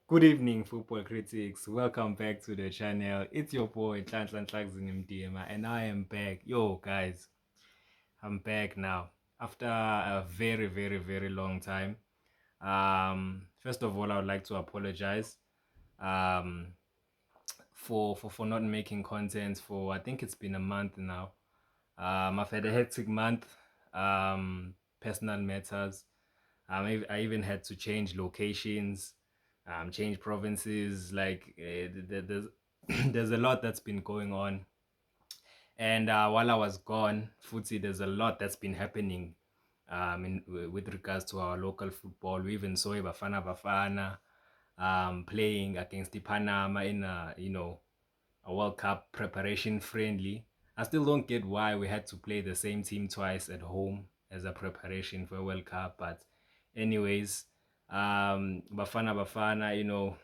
Good evening, football critics. Welcome back to the channel. It's your boy Nhlanhla Mdima, and I am back. Yo, guys, I'm back now after a very, very, very long time. First of all, I would like to apologize um, for not making content for I think it's been a month now. I've had a hectic month. Personal matters. I even had to change locations, change provinces. Like there's there's a lot that's been going on. And while I was gone, Futsi, there's a lot that's been happening with regards to our local football. We even saw Bafana Bafana playing against the Panama in a World Cup preparation friendly. I still don't get why we had to play the same team twice at home as a preparation for a World Cup. But anyways, Bafana Bafana,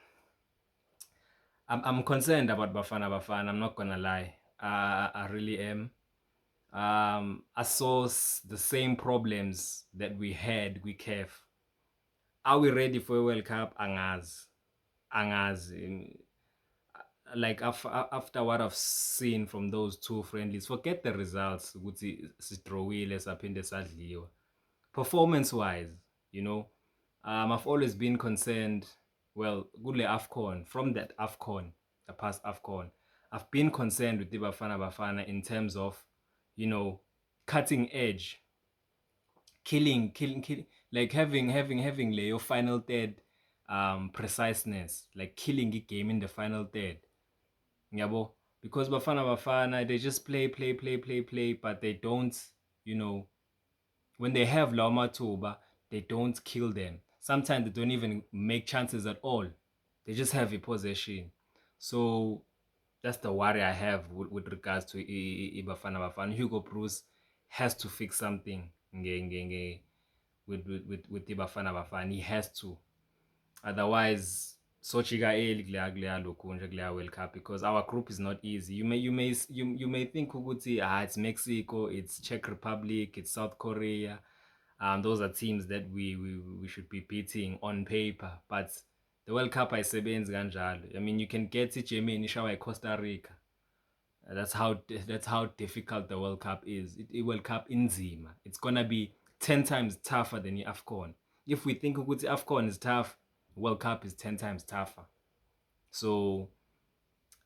I'm concerned about Bafana Bafana. I'm not gonna lie. I really am. I saw the same problems that we had with CAF. Are we ready for a World Cup? Angazi. Like after what I've seen from those two friendlies, forget the results. Ukuthi sidrowile saphinde sadliwa. Performance wise, you know, I've always been concerned. Well, kule Afcon, from that Afcon, the past Afcon, I've been concerned with the Bafana Bafana in terms of, you know, cutting edge, killing, like having your final third, preciseness, like killing a game in the final third. Yabo, because Bafana Bafana, they just play, but they don't, you know, when they have Lama Tuba, they don't kill them. Sometimes they don't even make chances at all. They just have a possession. So that's the worry I have with regards to Bafana Bafana. Hugo Bruce has to fix something with Bafana Bafana. He has to. Otherwise, sochiga eli kuleya lokhu nje kuleya World Cup, because our group is not easy. You may think ukuthi it's Mexico, it's Czech Republic, it's South Korea. Those are teams that we should be beating on paper, but the World Cup ayisebenzi kanjalo. I mean, you can get Germany ishawa Costa Rica. That's how difficult the World Cup is. World Cup inzima. It's gonna be 10 times tougher than the AFCON. If we think ukuthi AFCON is tough, World Cup is 10 times tougher. So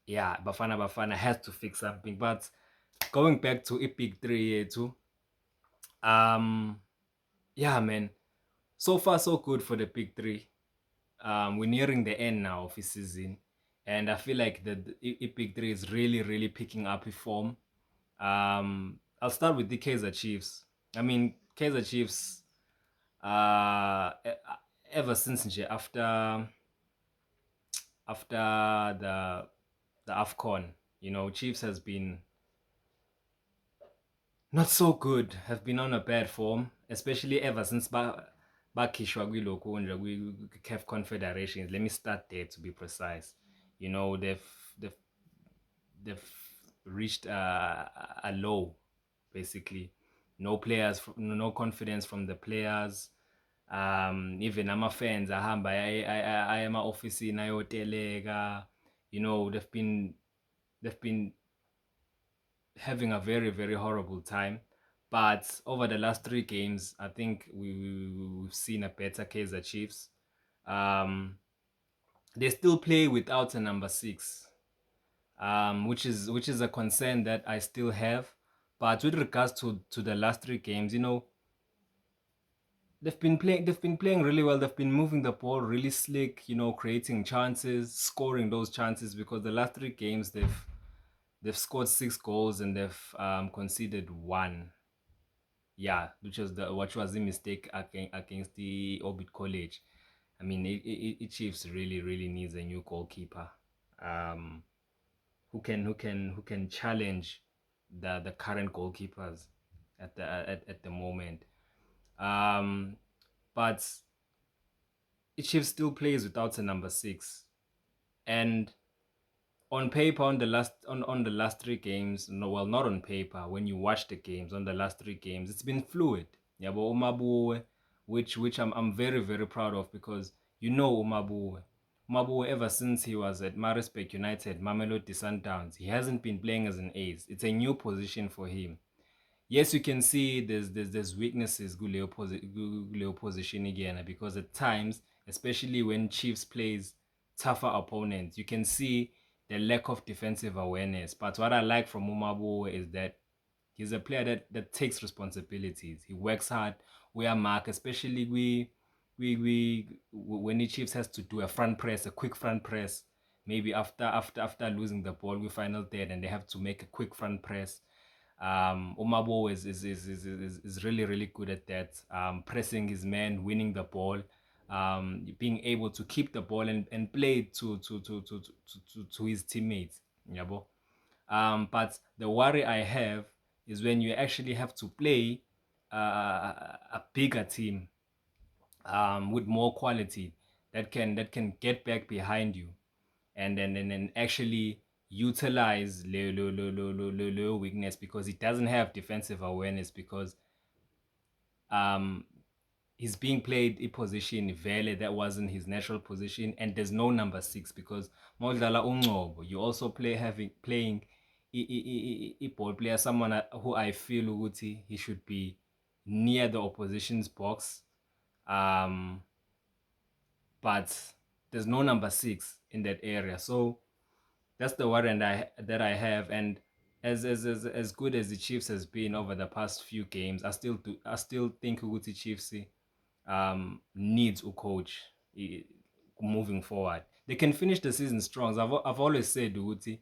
yeah, Bafana Bafana has to fix something. But going back to Epic 3 here too, um, yeah, man. So far so good for the Big Three. We're nearing the end now of the season, and I feel like the Big Three is really picking up a form. I'll start with the Kaizer Chiefs. I mean, Kaizer Chiefs, ever since after the Afcon, Chiefs has been not so good, have been on a bad form, especially ever since bakhishwa kwilokhu nje CAF Confederations. Let me start there to be precise. They've they've reached a low, basically. No players, no confidence from the players. Even ama-fans ahamba aya ema-ofisini ayoteleka. They've been having a very horrible time. But over the last three games, I think we've seen a better Kaizer Chiefs. They still play without a number six, which is a concern that I still have. But with regards to the last three games, they've been playing really well. They've been moving the ball really slick, creating chances, scoring those chances, because the last three games they've scored 6 goals and they've conceded one. Yeah, which was the mistake against the Orbit College. I mean, Chiefs really needs a new goalkeeper, um, who can challenge the current goalkeepers at the moment. Um, but Chiefs still plays without a number six, and on paper, on the last three games, no, well, not on paper. When you watch the games, on the last three games, it's been fluid. Yeah, but Umabuwe, which I'm very proud of, because Umabuwe, Mabu, ever since he was at Maritzburg United, Mamelodi Sundowns, he hasn't been playing as an ace. It's a new position for him. Yes, you can see there's weaknesses kuleyo position again because at times, especially when Chiefs plays tougher opponents, you can see the lack of defensive awareness. But what I like from Umabu is that he's a player that takes responsibilities. He works hard. We are mark, especially when the Chiefs has to do a front press, a quick front press, maybe after losing the ball, we final third, and they have to make a quick front press. Umabo is really good at that. Pressing his man, winning the ball, being able to keep the ball and play to his teammates. Yabo. But the worry I have is when you actually have to play a bigger team with more quality that can get back behind you and actually utilize Leo weakness because he doesn't have defensive awareness because um he's being played a position Vele that wasn't his natural position and there's no number 6 because Modlala Ungobo you also playing a ball player someone who I feel ukuthi he should be near the opposition's box um but there's no number 6 in that area so that's the worry that I have. And as good as the Chiefs has been over the past few games, I still think Uguti Chiefs needs a coach moving forward. They can finish the season strong. I've always said Uguti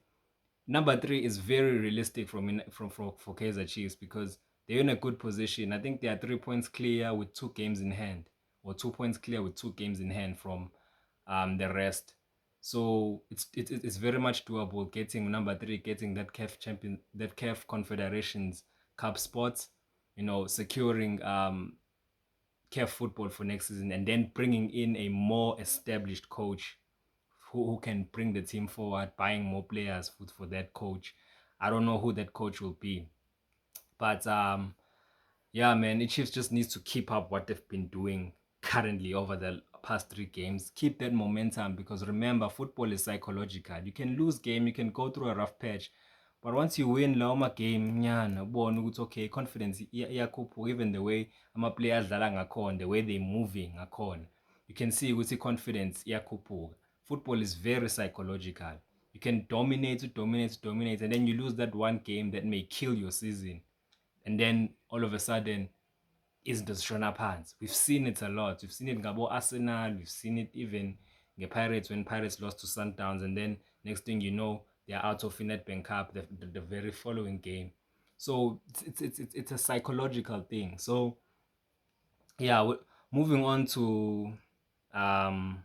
number 3 is very realistic for Kaizer Chiefs because they're in a good position. I think they are 3 points clear with 2 games in hand, or 2 points clear with 2 games in hand from the rest. So it's very much doable getting number 3, getting that CAF Confederations Cup spots, securing CAF football for next season, and then bringing in a more established coach who can bring the team forward, buying more players for that coach. I don't know who that coach will be, but yeah, man, the Chiefs just needs to keep up what they've been doing currently over the past 3 games. Keep that momentum because remember, football is psychological. You can lose game, you can go through a rough patch, but once you win lawo game, nyana, ubone ukuthi okay, confidence iyakhuphuka even the way ama-players adlala ngakhona, the way they're moving ngakhona. You can see ukuthi confidence iyakhuphuka. Football is very psychological. You can dominate, and then you lose that one game that may kill your season. And then all of a sudden, izinto zishona phansi. We've seen it a lot. We've seen it ngabo Arsenal. We've seen it even nge-Pirates when Pirates lost to Sundowns, and then next thing you know, they're out of Nedbank Cup the very following game. So it's a psychological thing. So yeah, moving on to um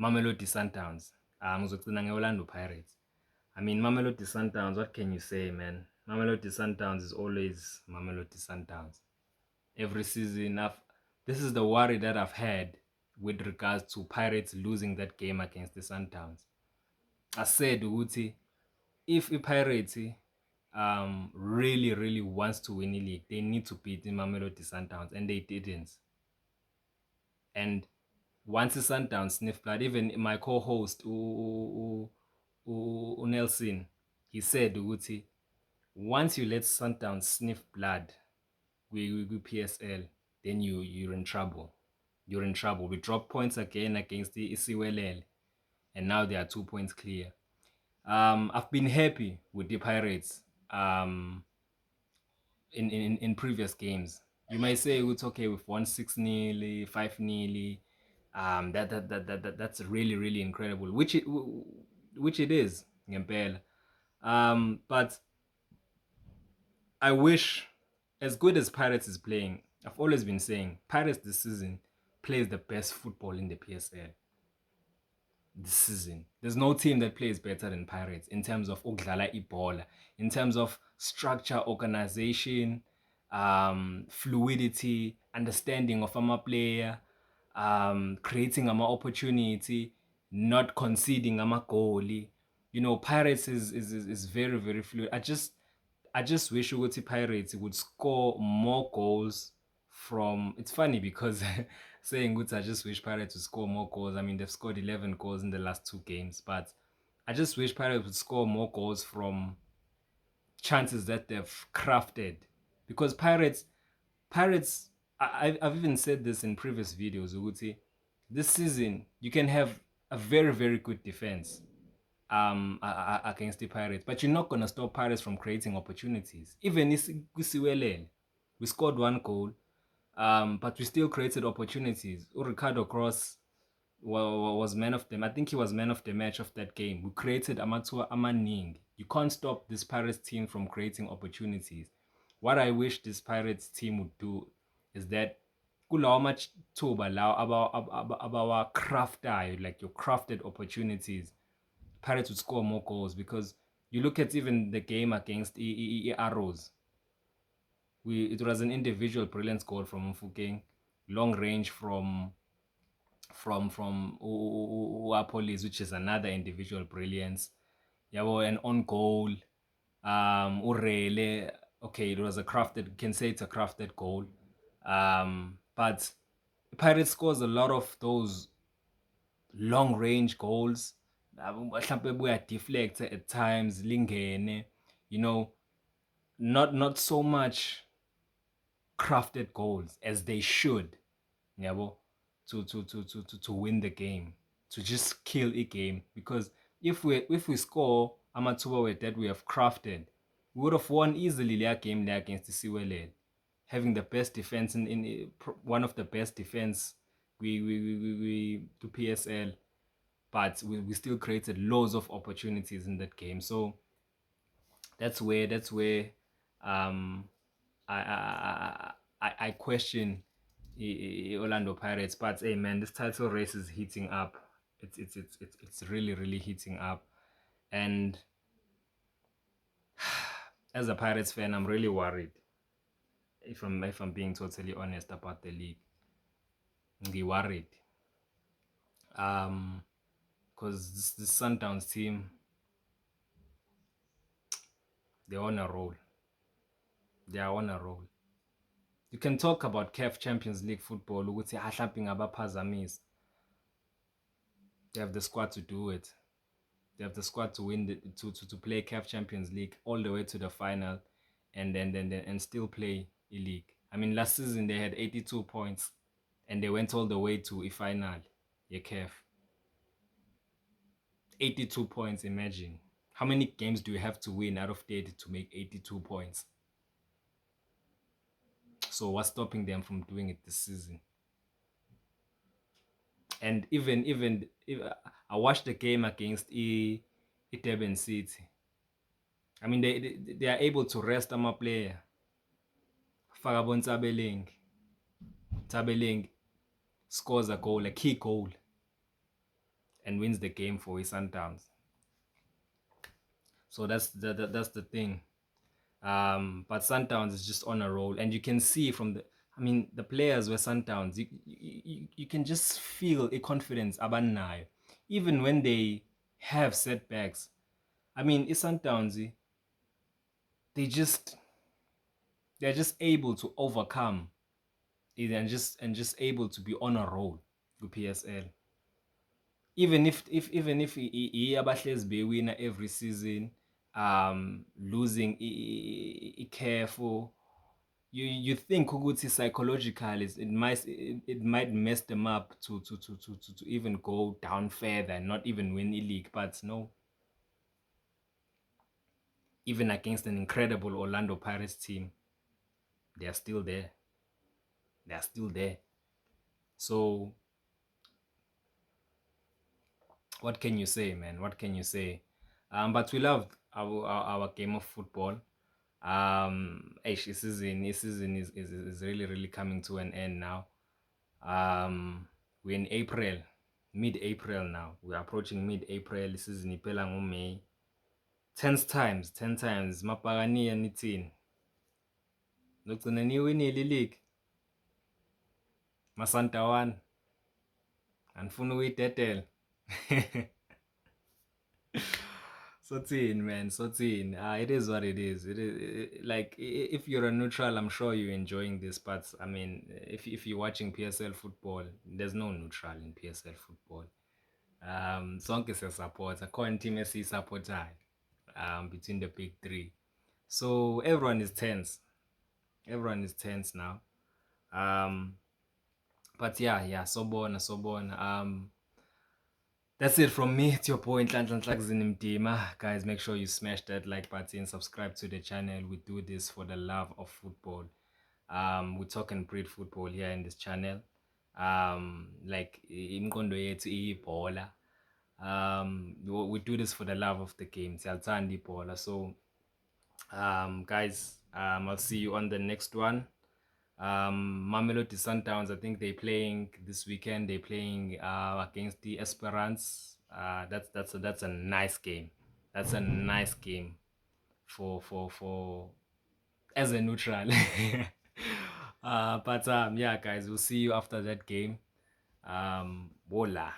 Mamelodi Sundowns. Ngizogcina nge-Orlando Pirates. I mean, Mamelodi Sundowns, what can you say, man? Mamelodi Sundowns is always Mamelodi Sundowns. Every season, this is the worry that I've had with regards to Pirates losing that game against the Sundowns. I said, Uti, if the Pirates really wants to win the league, they need to beat the Mamelodi Sundowns, and they didn't. And once the Sundowns sniff blood, even my co-host Nelson, he said, Uti, once you let Sundowns sniff blood with PSL, then you're in trouble. You're in trouble. We dropped points again against the Isiwelele, and now they are 2 points clear. I've been happy with the Pirates in previous games. You may say it's okay with 1-6 5-0. That's really incredible, which it is, ngempela. But I wish, as good as Pirates is playing, I've always been saying Pirates this season plays the best football in the PSL this season. There's no team that plays better than Pirates in terms of ukudlala ibhola, in terms of structure, organization, fluidity, understanding of player, creating opportunity, not conceding goal. Pirates is very fluid. I just wish Uguti Pirates would score more goals from. It's funny because saying which I just wish Pirates would score more goals. I mean, they've scored 11 goals in the last 2 games, but I just wish Pirates would score more goals from chances that they've crafted. Because Pirates, I've even said this in previous videos, Uguti, this season, you can have a very, very good defense against the Pirates, but you're not going to stop Pirates from creating opportunities. Even Kusiwelele, we scored 1 goal, but we still created opportunities. Ricardo Cross was man of the, I think he was man of the match of that game. We created Amatua Amaning. You can't stop this Pirates team from creating opportunities. What I wish this Pirates team would do is that kulawa mathuba lawa abawacraftayo, like your crafted opportunities, Pirates would score more goals. Because you look at even the game against Arrows, it was an individual brilliant goal from Mfukeng, long range from Apolis, which is another individual brilliance. Yabo, an on goal. Urele, okay, it was a crafted, you can say it's a crafted goal. But Pirates scores a lot of those long range goals. Mhlampe buya deflect at times, lingene, you know, not so much crafted goals as they should. Yabo, to win the game, to just kill a game. Because if we score amathuba that we have crafted, we would have won easily that game there against the Siwelel, having the best defense in one of the best defense we to PSL, but we still created loads of opportunities in that game. So that's where um I question Orlando Pirates. But hey man, this title race is heating up. It's really really heating up. And as a Pirates fan, I'm really worried. If I'm being totally honest about the league, I'm worried. Because this Sundowns team, they're on a roll. They are on a roll. You can talk about CAF Champions League football. Ukuthi mhlawumbe ngabaphazamisa. They have the squad to do it. They have the squad to win to play CAF Champions League all the way to the final, and then still play a league. I mean, last season they had 82 points, and they went all the way to a final. Yeah, CAF. 82 points. Imagine how many games do you have to win out of 30 to make 82 points? So what's stopping them from doing it this season? And even if I watched the game against Durban City, I mean they are able to rest a player. Fagabon Tabeling scores a goal, a key goal, and wins the game for his Sundowns. So that's the thing. But Sundowns is just on a roll, and you can see from the players were Sundowns. You can just feel a confidence abanayo, even when they have setbacks. I mean, it's Sundowns. They're just able to overcome it, and just able to be on a roll with PSL. Even if abahlezi bewina every season, losing careful, you think ukuthi psychologically it might mess them up to even go down further and not even win the league. But no, even against an incredible Orlando Pirates team, they are still there. They are still there. So what can you say, man? What can you say? But we love our game of football. Season is really really coming to an end now. We're in April, mid-April now. We're approaching mid-April. Season iphela ngoMay. 10 times mapakaniya nithini. Nogcina niwinile league. Masantawan. Anifuna uyidedela. Sotin, man, Sotin. It is what it is. Like if you're a neutral, I'm sure you're enjoying this. But I mean, if you're watching PSL football, there's no neutral in PSL football. Sonke siyasupporta, khona team esiyisupportayo between the big three. So everyone is tense. Everyone is tense now. Um, but yeah, sobona. That's it from me. It's your boy Nhlanhla Nhlakzini Mdima. Guys, make sure you smash that like button, subscribe to the channel. We do this for the love of football. We talk and breed football here in this channel. Like imkondo yethu ibhola. We do this for the love of the game. Siyalithanda ibhola. So guys, I'll see you on the next one. Mamelodi Sundowns, I think they're playing this weekend. They're playing against the Esperance. That's a nice game. That's a nice game for as a neutral. But yeah, guys, we'll see you after that game. Voila.